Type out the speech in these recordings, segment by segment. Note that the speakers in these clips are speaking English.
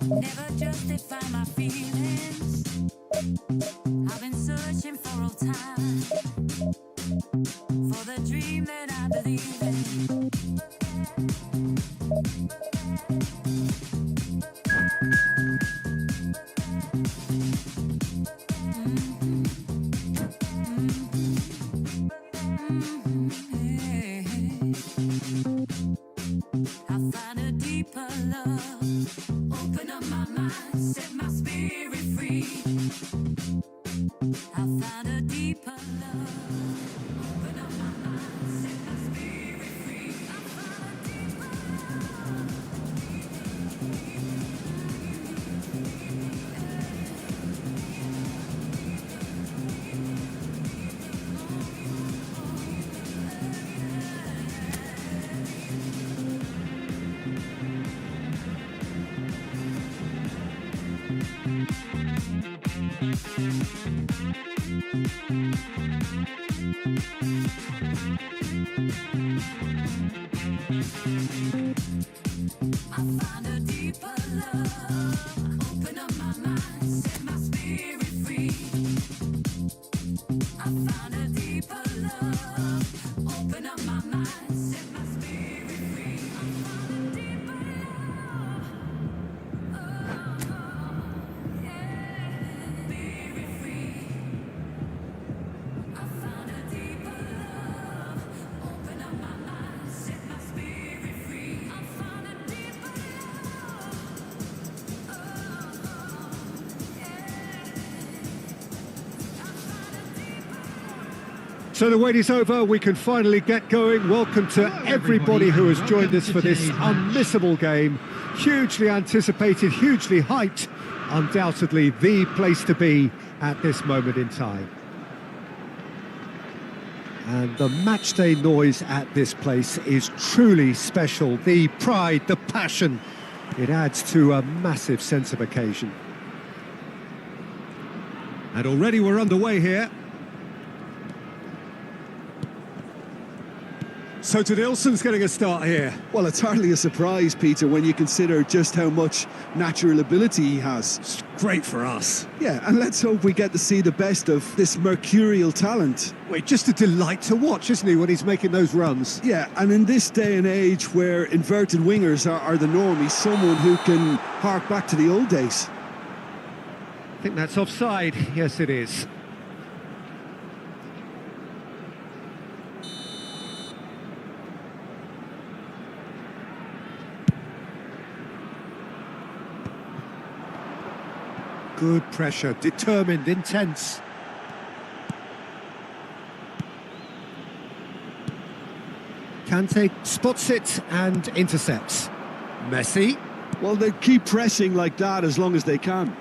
Never justify my feelings. I've been searching for all time for the dream that I believe in. I find a deeper love. Open up my mind, set my spirit free. I found a deeper love. Open up my mind, set my spirit free. I found a deeper I found a deeper love. Open up my mind, set my spirit free. I found a deeper love. Open up my mind, set my spirit free. I found a deeper love. Oh, yeah. Spirit free. I found a deeper love. Open up my mind, set my spirit free. I found a deeper love. So the wait is over, we can finally get going. Welcome to everybody who has joined us for this unmissable game. Hugely anticipated, hugely hyped, undoubtedly the place to be at this moment in time. And the matchday noise at this place is truly special. The pride, the passion, it adds to a massive sense of occasion. And already we're underway here. So Nilsson's getting a start here. Well, it's hardly a surprise, Peter, when you consider just how much natural ability he has. It's great for us. Yeah, and let's hope we get to see the best of this mercurial talent. Wait, just a delight to watch, isn't he, when he's making those runs? Yeah, and in this day and age where inverted wingers are the norm, he's someone who can hark back to the old days. I think that's offside. Yes, it is. Good pressure, determined, intense. Kante spots it and intercepts. Messi. Well, they keep pressing like that as long as they can.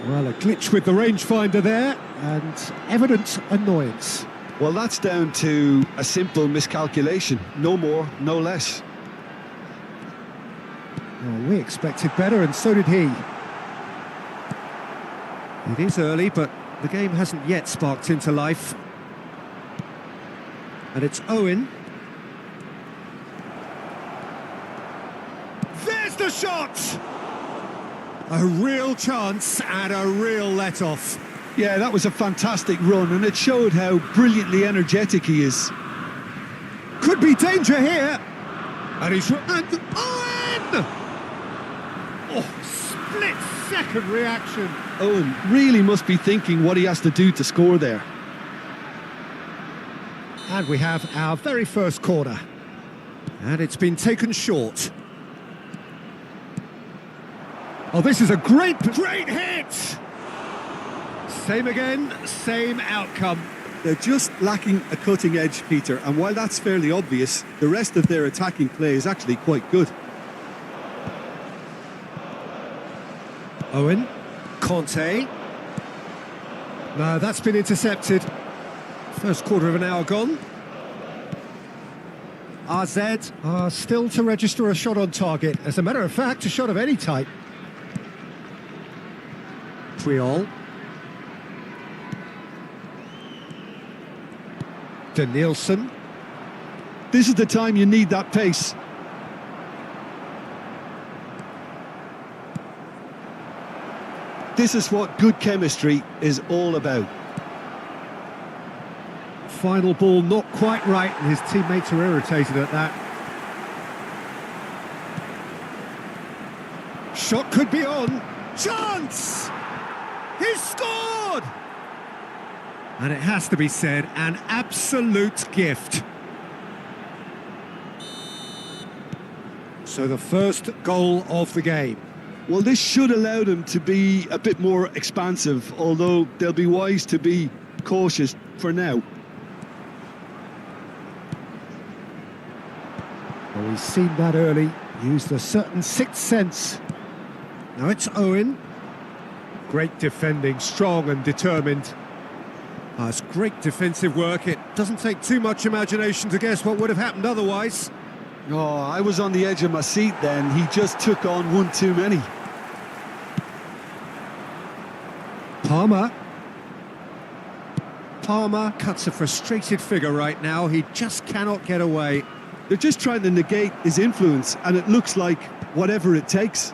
Well, a glitch with the rangefinder there, and evident annoyance. Well, that's down to a simple miscalculation. No more, no less. Well, we expected better, and so did he. It is early, but the game hasn't yet sparked into life. And it's Owen. There's the shot! A real chance and a real let-off. Yeah, that was a fantastic run, and it showed how brilliantly energetic he is. Could be danger here. And he's... And Owen! Oh, split-second reaction. Owen really must be thinking what he has to do to score there. And we have our very first corner. And it's been taken short. Oh, this is a great hit! Same again, same outcome. They're just lacking a cutting edge, Peter, and while that's fairly obvious, the rest of their attacking play is actually quite good. Owen. Conte. No, that's been intercepted. First quarter of an hour gone. RZ are still to register a shot on target. As a matter of fact, a shot of any type. Puyol. Nilsson. This is the time you need that pace. This is what good chemistry is all about. Final ball not quite right, and his teammates are irritated at that. Shot could be on. Chance! He's scored! And it has to be said, an absolute gift. So the first goal of the game. Well, this should allow them to be a bit more expansive, although they'll be wise to be cautious for now. Well, we've seen that early, used a certain sixth sense. Now it's Owen. Great defending, strong and determined. It's great defensive work. It doesn't take too much imagination to guess what would have happened otherwise. Oh, I was on the edge of my seat then. He just took on one too many. Palmer cuts a frustrated figure right now. He just cannot get away. They're just trying to negate his influence, and it looks like whatever it takes.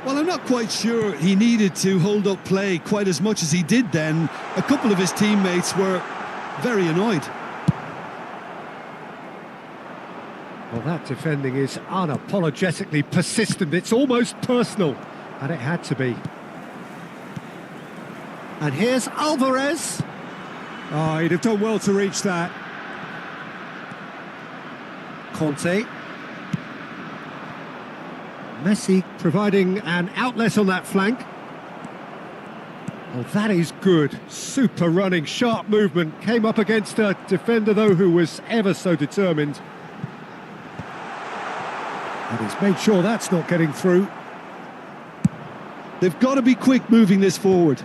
Well, I'm not quite sure he needed to hold up play quite as much as he did then. A couple of his teammates were very annoyed. Well, that defending is unapologetically persistent. It's almost personal, and it had to be. And here's Alvarez. Oh, he'd have done well to reach that. Conte. Messi providing an outlet on that flank. Oh, that is good. Super running, sharp movement. Came up against a defender, though, who was ever so determined. And he's made sure that's not getting through. They've got to be quick moving this forward.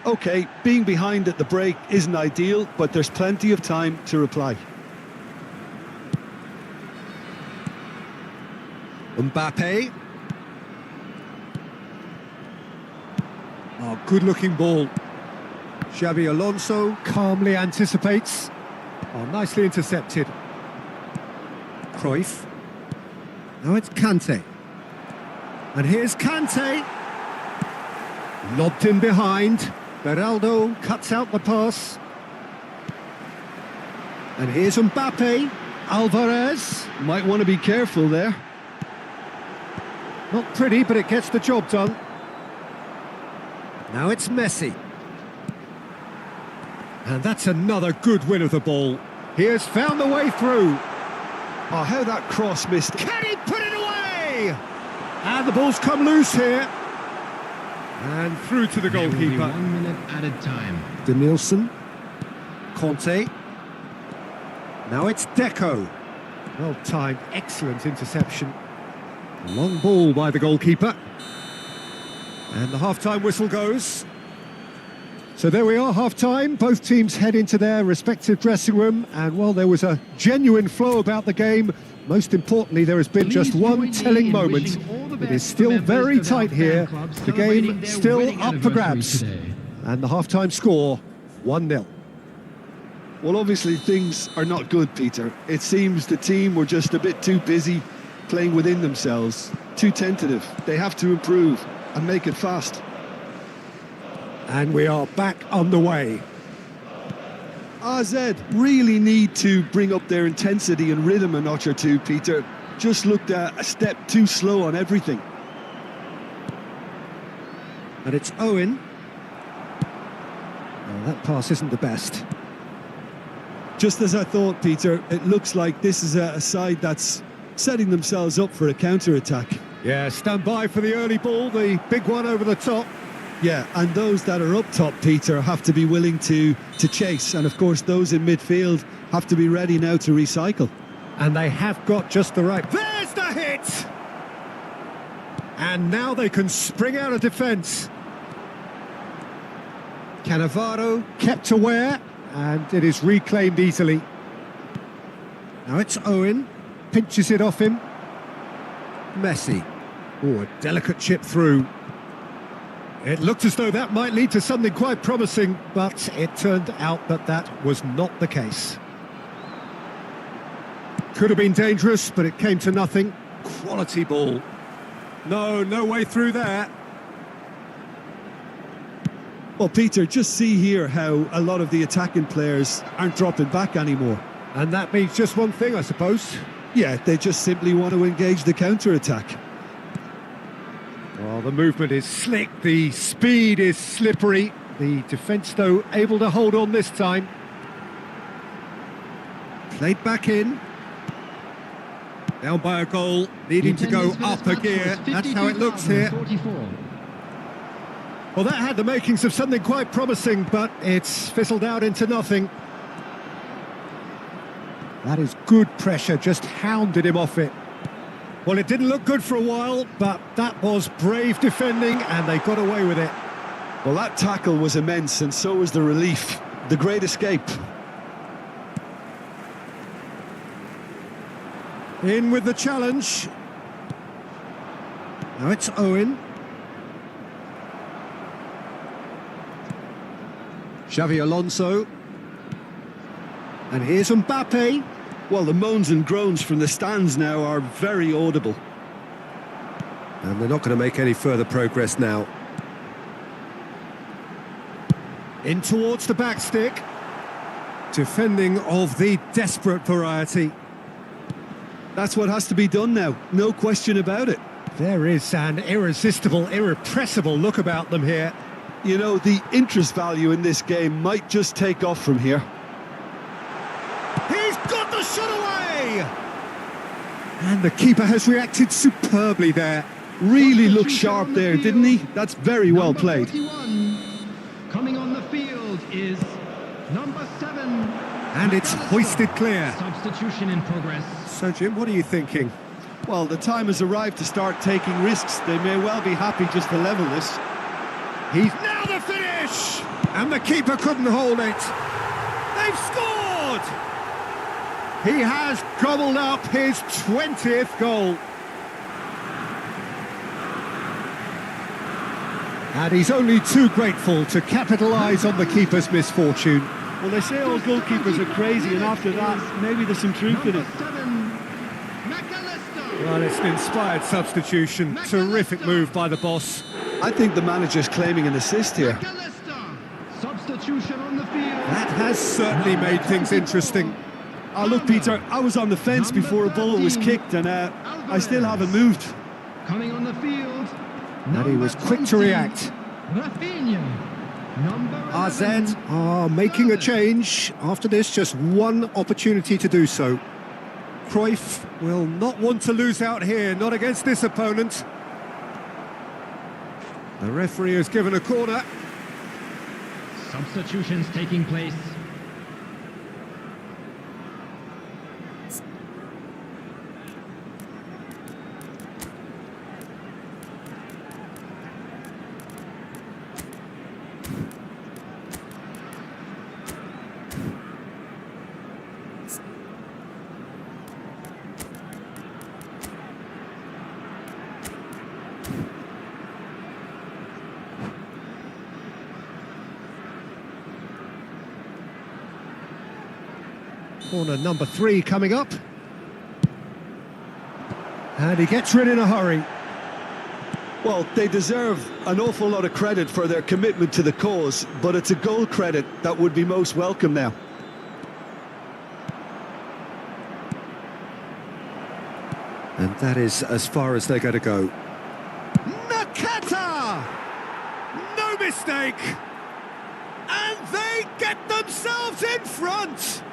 OK, being behind at the break isn't ideal, but there's plenty of time to reply. Mbappe. Oh, good-looking ball. Xabi Alonso calmly anticipates. Oh, nicely intercepted. Cruyff. Now it's Kante. And here's Kante. Lobbed in behind. Beraldo cuts out the pass. And here's Mbappe. Alvarez. Might want to be careful there. Not pretty, but it gets the job done. Now it's Messi. And that's another good win of the ball. He has found the way through. Oh, how that cross missed. Can he put it away? And the ball's come loose here. And through to the goalkeeper. 1 minute added time. Denilson. Conte. Now it's Deco. Well timed, excellent interception. Long ball by the goalkeeper. And the half-time whistle goes. So there we are, half-time. Both teams head into their respective dressing room. And while there was a genuine flow about the game, most importantly, there has been just one telling moment. It is still very tight here. The game still up for grabs. And the half-time score, 1-0. Well, obviously things are not good, Peter. It seems the team were just a bit too busy playing within themselves, too tentative. They have to improve and make it fast. And we are back on the way. AZ really need to bring up their intensity and rhythm a notch or two, Peter. Just looked a step too slow on everything. And it's Owen. Oh, that pass isn't the best. Just as I thought, Peter, it looks like this is a side that's setting themselves up for a counter-attack. Yeah, stand by for the early ball, the big one over the top. Yeah, and those that are up top, Peter, have to be willing to chase. And of course, those in midfield have to be ready now to recycle. And they have got just the right... There's the hit! And now they can spring out of defence. Cannavaro kept aware, and it is reclaimed easily. Now it's Owen, pinches it off him. Messi. Oh, a delicate chip through. It looked as though that might lead to something quite promising, but it turned out that that was not the case. Could have been dangerous, but it came to nothing. Quality ball. No, no way through there. Well, Peter, just see here how a lot of the attacking players aren't dropping back anymore. And that means just one thing, I suppose. Yeah, they just simply want to engage the counter-attack. Well, the movement is slick, the speed is slippery. The defence, though, able to hold on this time. Played back in. Down by a goal, needing to go up a gear. That's how it looks here. Well, that had the makings of something quite promising, but it's fizzled out into nothing. That is good pressure, just hounded him off it. Well, it didn't look good for a while, but that was brave defending, and they got away with it. Well, that tackle was immense, and so was the relief. The great escape. In with the challenge. Now it's Owen. Xavi Alonso. And here's Mbappe. Well, the moans and groans from the stands now are very audible. And they're not going to make any further progress now. In towards the back stick. Defending of the desperate variety. That's what has to be done now, no question about it. There is an irresistible, irrepressible look about them here. You know, the interest value in this game might just take off from here. He's got the shot away! And the keeper has reacted superbly there. Really looked sharp there, didn't he? That's very well played. 41. Coming on the field is number 7. And it's hoisted clear. Substitution in progress. So, Jim, what are you thinking? Well, the time has arrived to start taking risks. They may well be happy just to level this. He's now the finish! And the keeper couldn't hold it. They've scored! He has gobbled up his 20th goal. And he's only too grateful to capitalise on the keeper's misfortune. Well, they say all goalkeepers are crazy, and after that, maybe there's some truth in it. Well, it's an inspired substitution. Terrific move by the boss. I think the manager's claiming an assist here. Substitution on the field. That has certainly made things interesting. Oh, look, Peter, I was on the fence before a ball was kicked, and I still haven't moved. Coming on the field. And he was quick to react. Rafinha. AZ are making a change. After this, just one opportunity to do so. Cruyff will not want to lose out here, not against this opponent. The referee has given a corner. Substitutions taking place. Corner number 3 coming up. And he gets rid in a hurry. Well, they deserve an awful lot of credit for their commitment to the cause, but it's a goal credit that would be most welcome now. And that is as far as they're going to go. Nakata! No mistake! And they get themselves in front!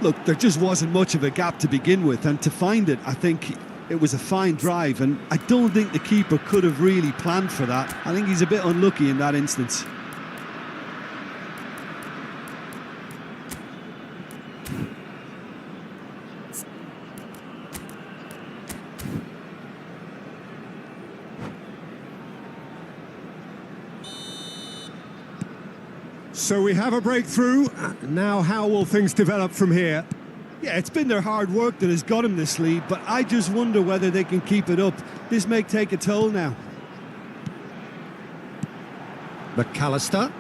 Look, there just wasn't much of a gap to begin with, and to find it, I think it was a fine drive, and I don't think the keeper could have really planned for that. I think he's a bit unlucky in that instance. So we have a breakthrough. Now how will things develop from here? Yeah, it's been their hard work that has got them this lead, but I just wonder whether they can keep it up. This may take a toll now. McAllister.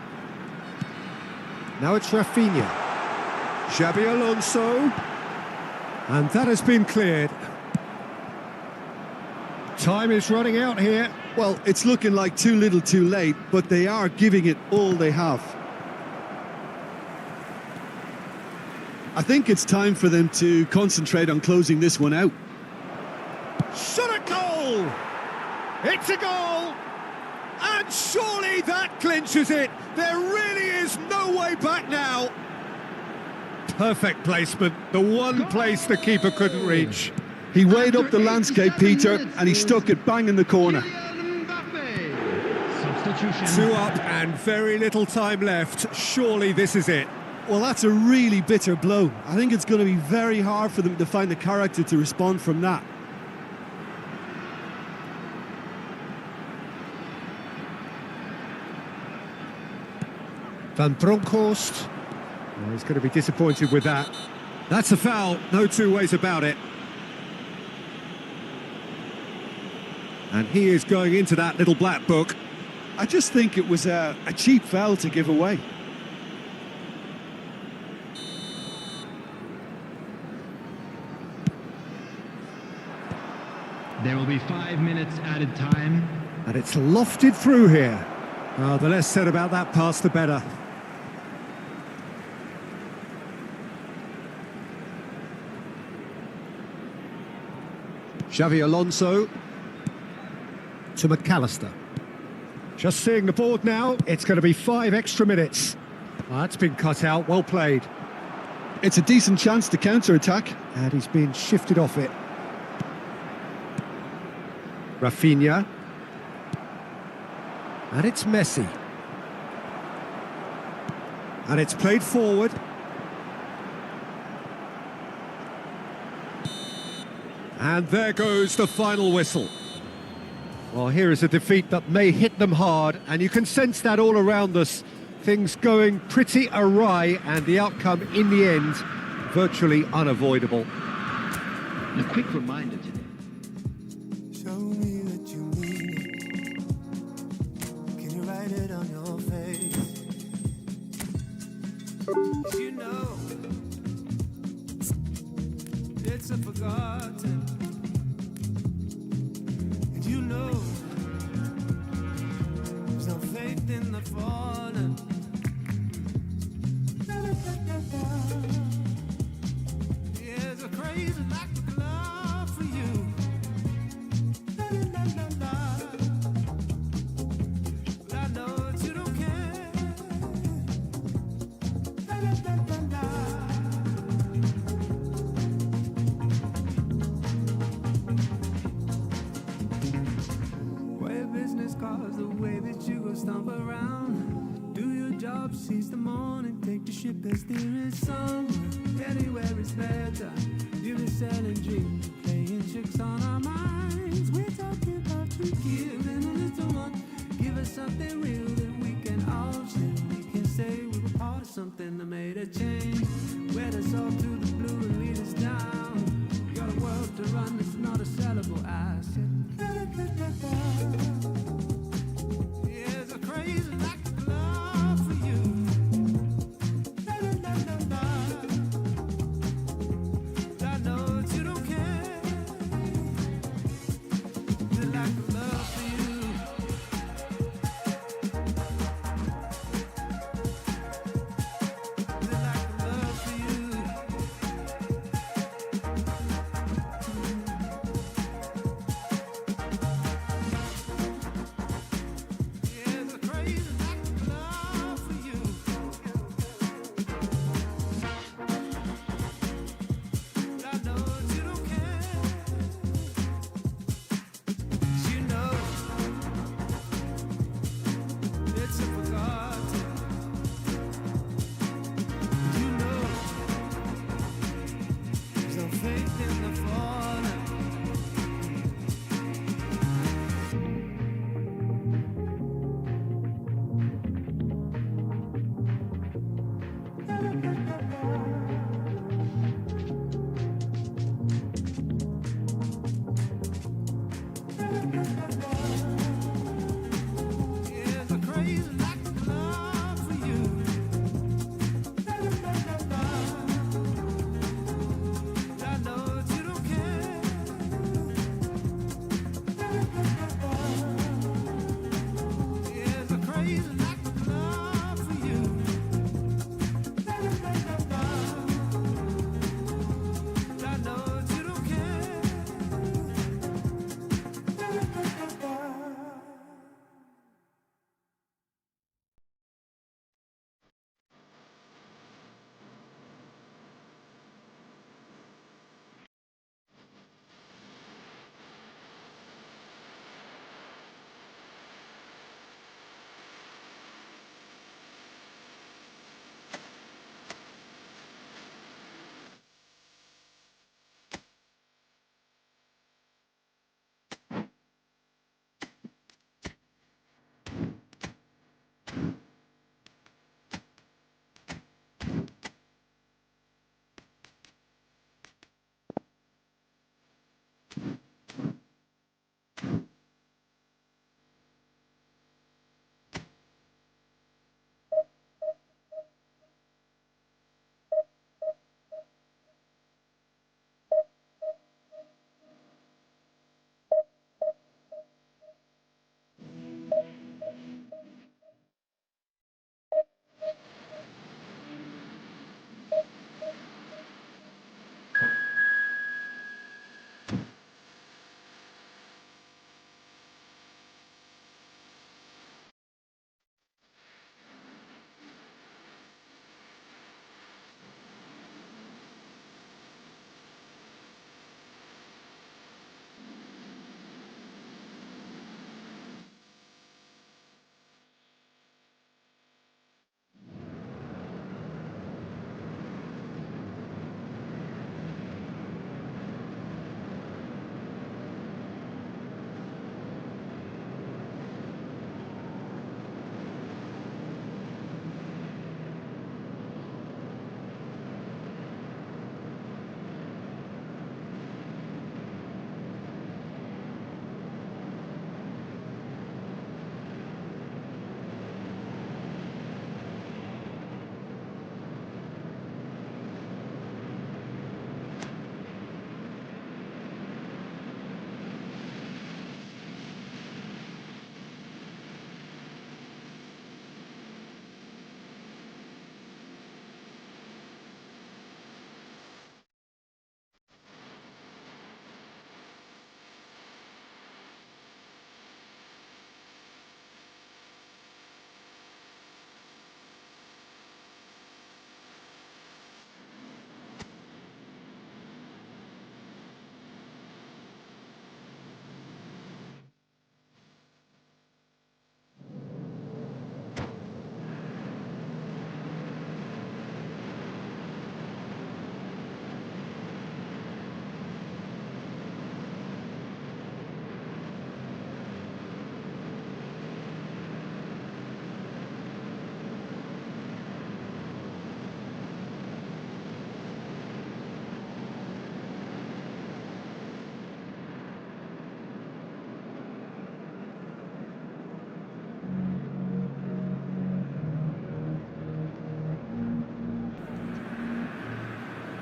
Now it's Rafinha. Xabi Alonso. And that has been cleared. Time is running out here. Well, it's looking like too little too late, but they are giving it all they have. I think it's time for them to concentrate on closing this one out. Shot a goal! It's a goal! And surely that clinches it. There really is no way back now. Perfect placement, the one place the keeper couldn't reach. He weighed up the landscape, Peter, and he stuck it bang in the corner. Substitution. 2 up and very little time left. Surely this is it. Well, that's a really bitter blow. I think it's going to be very hard for them to find the character to respond from that. Van Bronckhorst. Oh, he's going to be disappointed with that. That's a foul, no two ways about it. And he is going into that little black book. I just think it was a cheap foul to give away. There will be 5 minutes added time. And it's lofted through here. Oh, the less said about that pass, the better. Xavi Alonso to McAllister. Just seeing the board now, it's going to be 5 extra minutes. Well, that's been cut out, well played. It's a decent chance to counter-attack. And he's been shifted off it. Rafinha. And it's Messi. And it's played forward. And there goes the final whistle. Well, here is a defeat that may hit them hard, and you can sense that all around us. Things going pretty awry, and the outcome in the end, virtually unavoidable. A quick reminder today. Show me that you mean it. Can you write it on your face? 'Cause you know it's a forgotten. And you know there's no faith in the fallen. There's a crazy lack of love for you. But I know that you don't care. Way of business cause the way that you go stomp around. Do your job, seize the morning, take the ship as there is somewhere. Anywhere is better. You've been selling dreams, playing tricks on our minds. We're talking about you giving a little one. Give us something real that we can all share. We can say we were part of something that made a change. Wed us all to the blue and lead us down. You got a world to run, it's not a sellable asset. There's a crazy lack of love for you. I know that you don't care. The lack of love for you. The lack of love for you.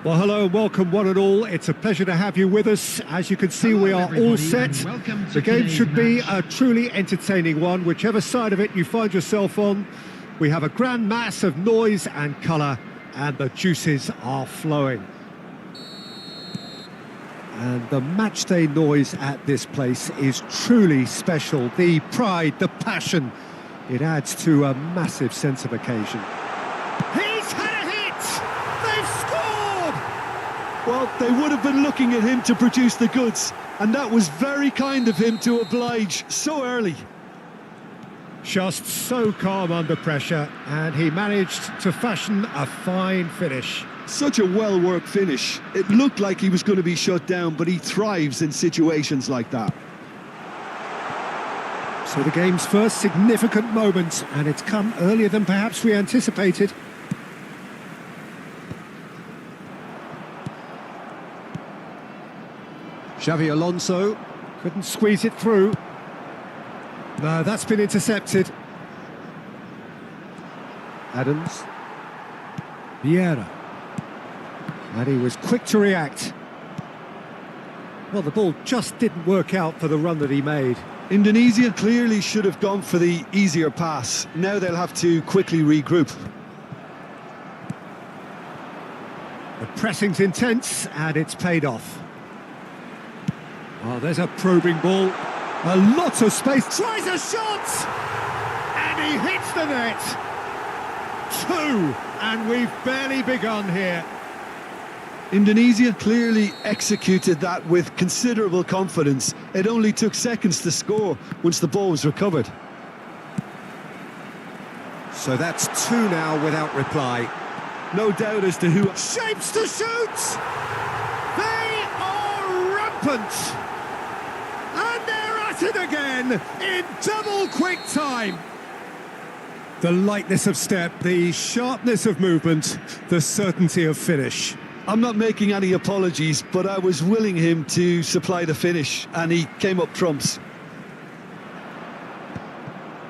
Well, hello and welcome one and all. It's a pleasure to have you with us. As you can see, Hello, we are all everybody, set. and welcome to The game today's should be match. a truly entertaining one, whichever side of it you find yourself on. We have a grand mass of noise and colour, and the juices are flowing. And the matchday noise at this place is truly special. The pride, the passion, it adds to a massive sense of occasion. He's had a hit! They've scored! Well, they would have been looking at him to produce the goods, and that was very kind of him to oblige so early. Just so calm under pressure, and he managed to fashion a fine finish. Such a well-worked finish. It looked like he was going to be shut down, but he thrives in situations like that. So the game's first significant moment, and it's come earlier than perhaps we anticipated. Xavi Alonso couldn't squeeze it through. No, that's been intercepted. Adams. Vieira. And he was quick to react. Well, the ball just didn't work out for the run that he made. Indonesia clearly should have gone for the easier pass. Now they'll have to quickly regroup. The pressing's intense, and it's paid off. Oh, there's a probing ball. A lot of space. Tries a shot! And he hits the net. 2, and we've barely begun here. Indonesia clearly executed that with considerable confidence. It only took seconds to score once the ball was recovered. So that's 2 now without reply. No doubt as to who... Shapes to shoot! They are rampant! And they're at it again in double quick time. The lightness of step, the sharpness of movement, the certainty of finish. I'm not making any apologies, but I was willing him to supply the finish, and he came up trumps.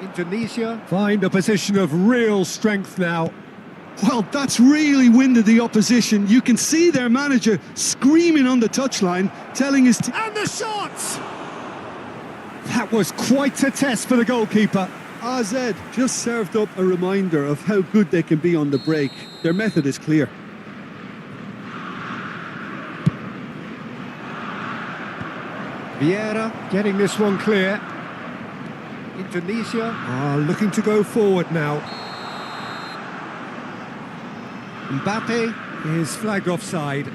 Indonesia find a position of real strength now. Well, that's really winded the opposition. You can see their manager screaming on the touchline, telling his team... And the shot! That was quite a test for the goalkeeper. AZ just served up a reminder of how good they can be on the break. Their method is clear. Vieira getting this one clear. Indonesia are looking to go forward now. Mbappe is flagged offside.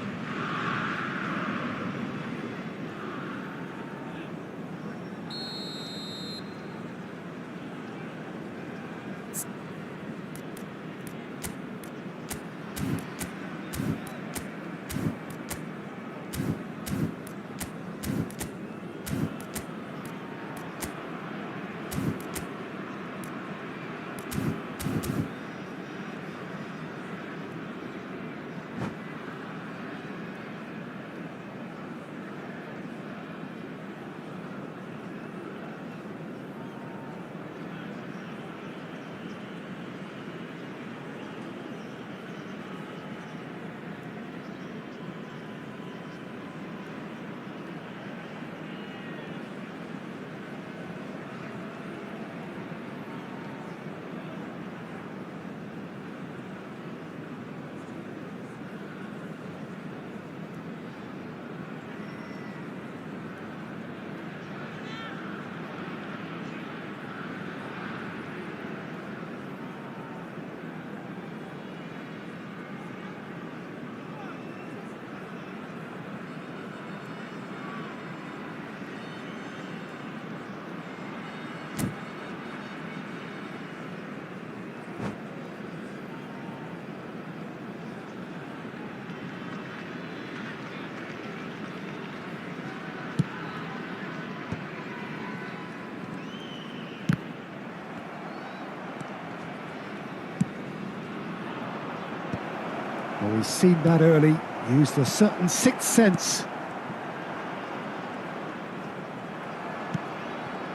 Well, he's seen that early, used a certain sixth sense.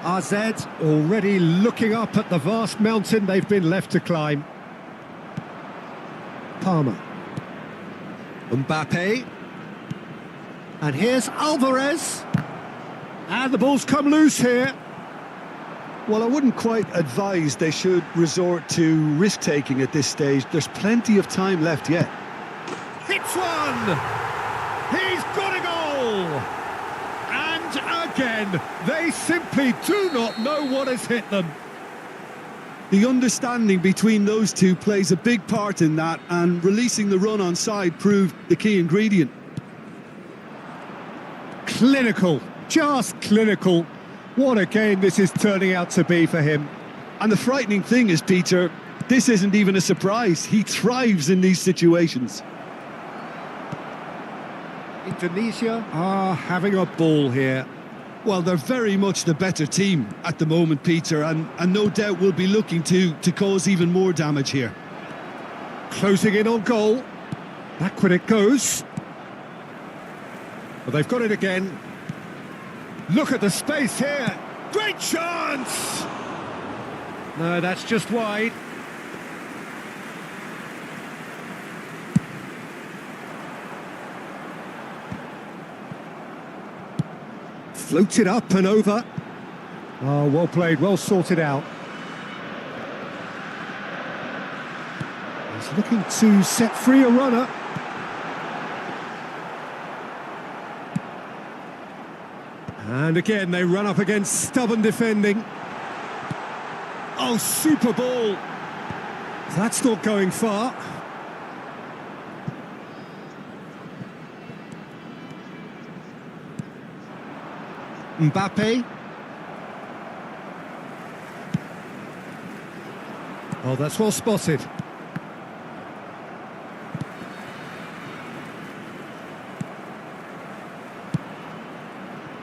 AZ already looking up at the vast mountain they've been left to climb. Palmer. Mbappe. And here's Alvarez. And the ball's come loose here. Well, I wouldn't quite advise they should resort to risk-taking at this stage. There's plenty of time left yet. Hits one! He's got a goal! And again, they simply do not know what has hit them. The understanding between those two plays a big part in that, and releasing the run onside proved the key ingredient. Clinical, just clinical. What a game this is turning out to be for him. And the frightening thing is, Peter, this isn't even a surprise. He thrives in these situations. Indonesia are having a ball here. Well, they're very much the better team at the moment, Peter, and no doubt will be looking to cause even more damage here. Closing in on goal. Backward it goes. But they've got it again. Look at the space here. Great chance! No, that's just wide. Floated up and over. Oh, well played, well sorted out. He's looking to set free a runner. And again, they run up against stubborn defending. Oh, super ball. That's not going far. Mbappe. Oh, that's well spotted.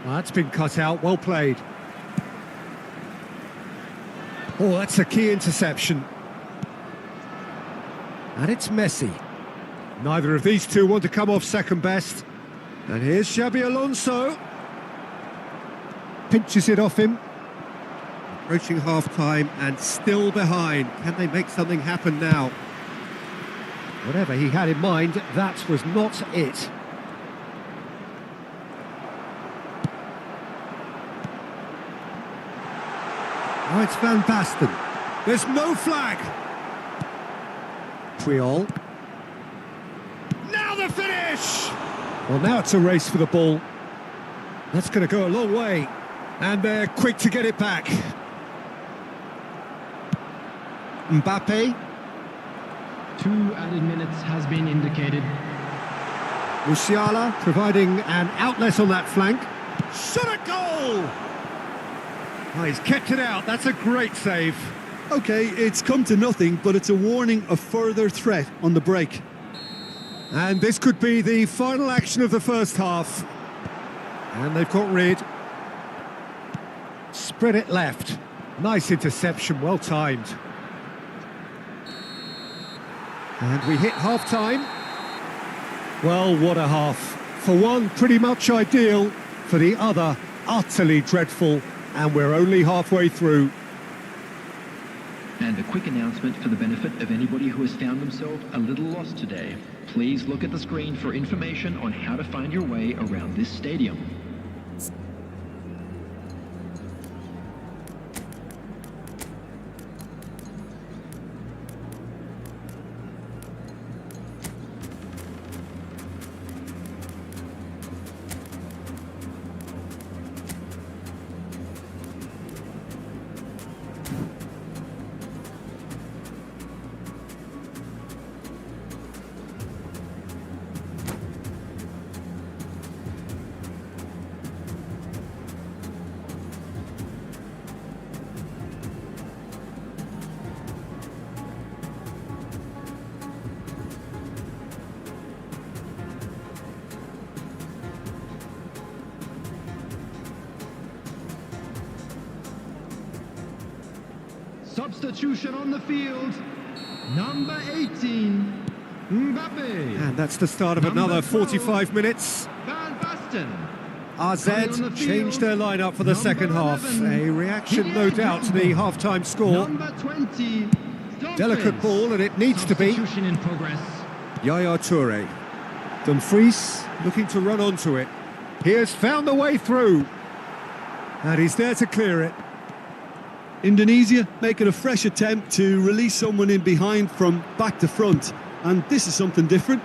That's been cut out, well played. Oh, that's a key interception. And it's Messi. Neither of these two want to come off second best. And here's Xabi Alonso. Pinches it off him. Approaching half-time and still behind. Can they make something happen now? Whatever he had in mind, that was not it. Oh, it's Van Basten. There's no flag. Puyol. Now the finish! Well, now it's a race for the ball. That's going to go a long way. And they're quick to get it back. Mbappe. 2 added minutes has been indicated. Musiala providing an outlet on that flank. Shot a goal! Oh, he's kept it out. That's a great save. OK, it's come to nothing, but it's a warning of further threat on the break. And this could be the final action of the first half. And they've got rid. Spread it left. Nice interception, well timed. And we hit half-time. Well, what a half. For one, pretty much ideal. For the other, utterly dreadful. And we're only halfway through. And a quick announcement for the benefit of anybody who has found themselves a little lost today. Please look at the screen for information on how to find your way around this stadium. Substitution on the field. Number 18, Mbappe. And that's the start of another 45 minutes. Van Basten. AZ changed their lineup for the second half. A reaction, no doubt, to the half-time score. Number 20, Delicate ball, and it needs to be. Substitution in progress. Yaya Toure. Dumfries looking to run onto it. He has found the way through. And he's there to clear it. Indonesia making a fresh attempt to release someone in behind from back to front. And this is something different.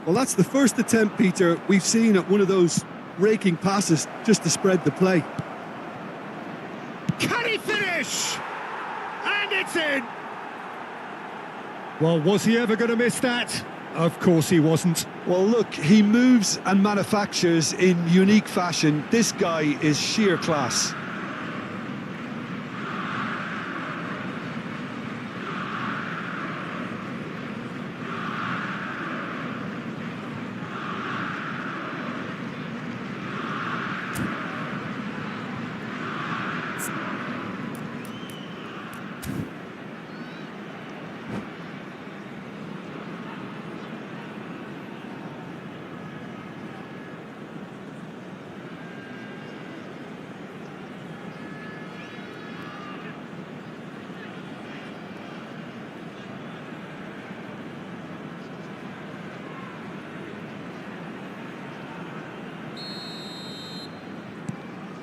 Well, that's the first attempt, Peter, we've seen at one of those raking passes just to spread the play. Can he finish? And it's in! Well, was he ever going to miss that? Of course he wasn't. Well, look, he moves and manufactures in unique fashion. This guy is sheer class.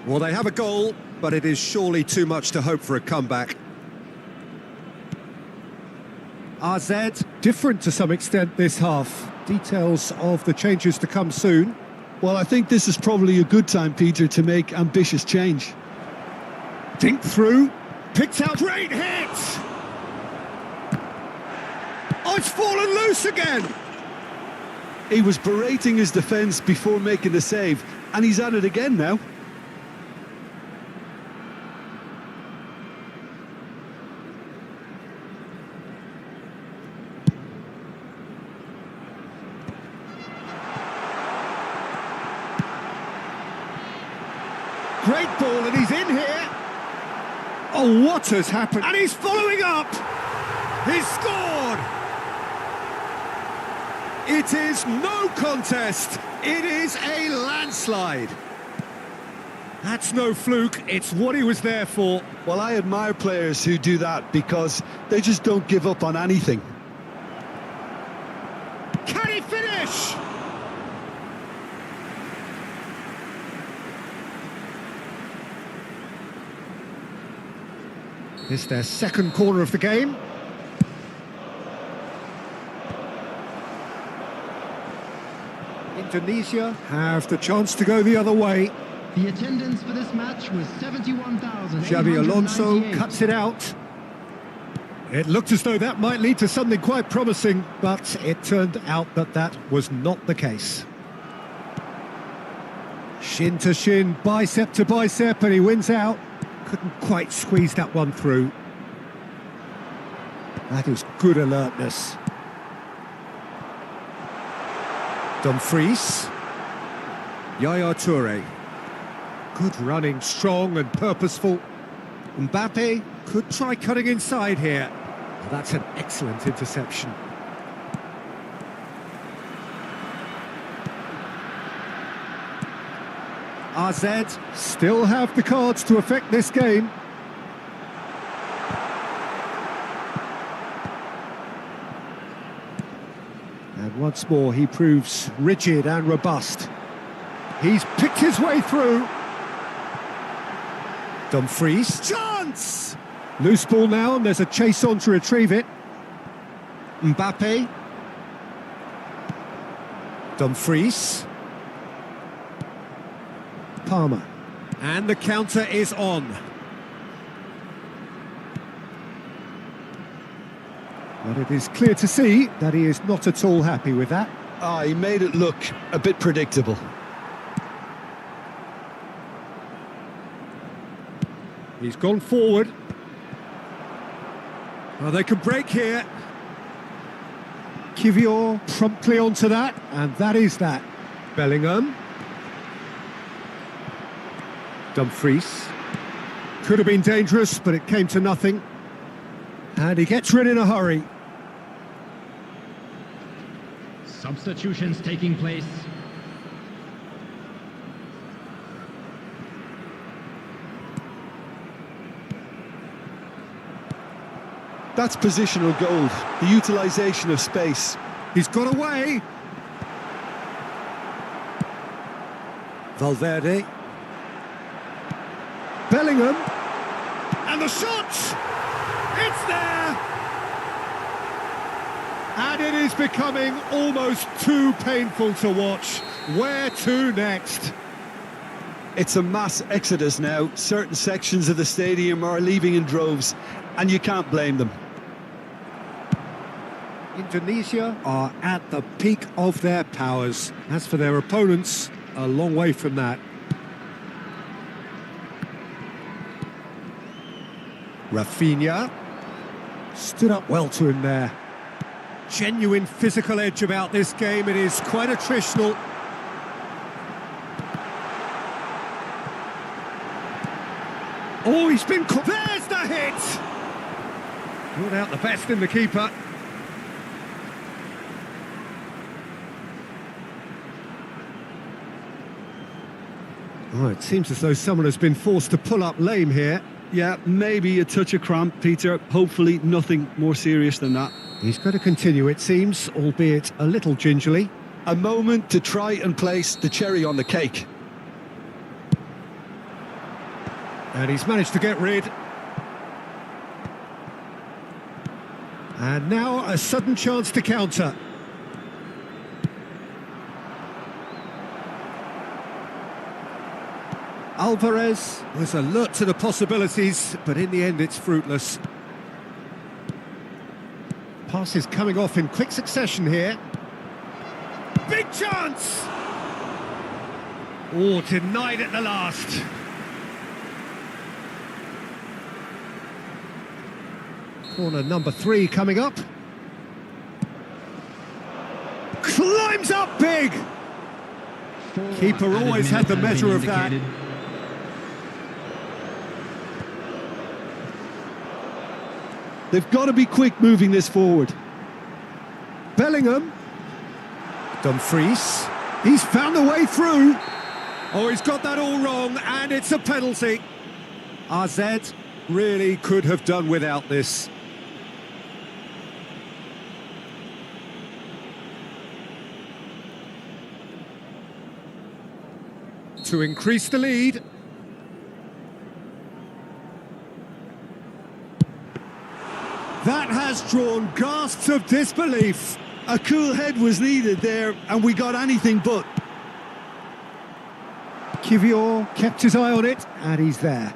Well, they have a goal, but it is surely too much to hope for a comeback. RZ, different to some extent this half. Details of the changes to come soon. Well, I think this is probably a good time, Peter, to make ambitious change. Dink through, picked out, great hit! Oh, it's fallen loose again! He was berating his defence before making the save, and he's at it again now. Great ball, and he's in here. Oh, what has happened? And he's following up. He's scored. It is no contest. It is a landslide. That's no fluke. It's what he was there for. Well, I admire players who do that because they just don't give up on anything. Can he finish? It's their second corner of the game. Indonesia have the chance to go the other way. The attendance for this match was 71,000. Xabi Alonso cuts it out. It looked as though that might lead to something quite promising, but it turned out that that was not the case. Shin to shin, bicep to bicep, and he wins out. Couldn't quite squeeze that one through. That is good alertness. Dumfries. Yaya Toure. Good running, strong and purposeful. Mbappe could try cutting inside here. That's an excellent interception. RZ still have the cards to affect this game. And once more he proves rigid and robust. He's picked his way through. Dumfries, chance! Loose ball now, and there's a chase on to retrieve it. Mbappe. Dumfries. Palmer. And the counter is on. But it is clear to see that he is not at all happy with that. He made it look a bit predictable. He's gone forward. Well, they can break here. Kivior promptly onto that, and that is that. Bellingham. Dumfries. Could have been dangerous, but it came to nothing. And he gets rid in a hurry. Substitutions taking place. That's positional gold, the utilisation of space. He's got away. Valverde. Bellingham. And the shot! It's there! And it is becoming almost too painful to watch. Where to next? It's a mass exodus now. Certain sections of the stadium are leaving in droves, and you can't blame them. Indonesia are at the peak of their powers. As for their opponents, a long way from that. Rafinha stood up well to him there. Genuine physical edge about this game. It is quite attritional. Oh, he's been caught. There's the hit! Brought out the best in the keeper. Oh, it seems as though someone has been forced to pull up lame here. Yeah, maybe a touch of cramp, Peter. Hopefully nothing more serious than that. He's got to continue, it seems, albeit a little gingerly. A moment to try and place the cherry on the cake. And he's managed to get rid. And now a sudden chance to counter. Alvarez was alert to the possibilities, but in the end it's fruitless. Passes coming off in quick succession here. Big chance! Oh, denied at the last. Corner number 3 coming up. Climbs up big! Keeper always had the measure of that. They've got to be quick moving this forward. Bellingham. Dumfries. He's found a way through. Oh, he's got that all wrong, and it's a penalty. RZ really could have done without this. To increase the lead. That has drawn gasps of disbelief. A cool head was needed there, and we got anything but. Kivior kept his eye on it, and he's there.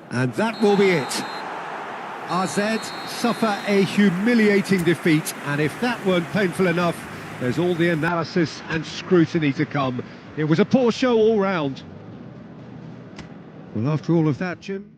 And that will be it. RZ suffer a humiliating defeat, and if that weren't painful enough, there's all the analysis and scrutiny to come. It was a poor show all round. Well, after all of that, Jim...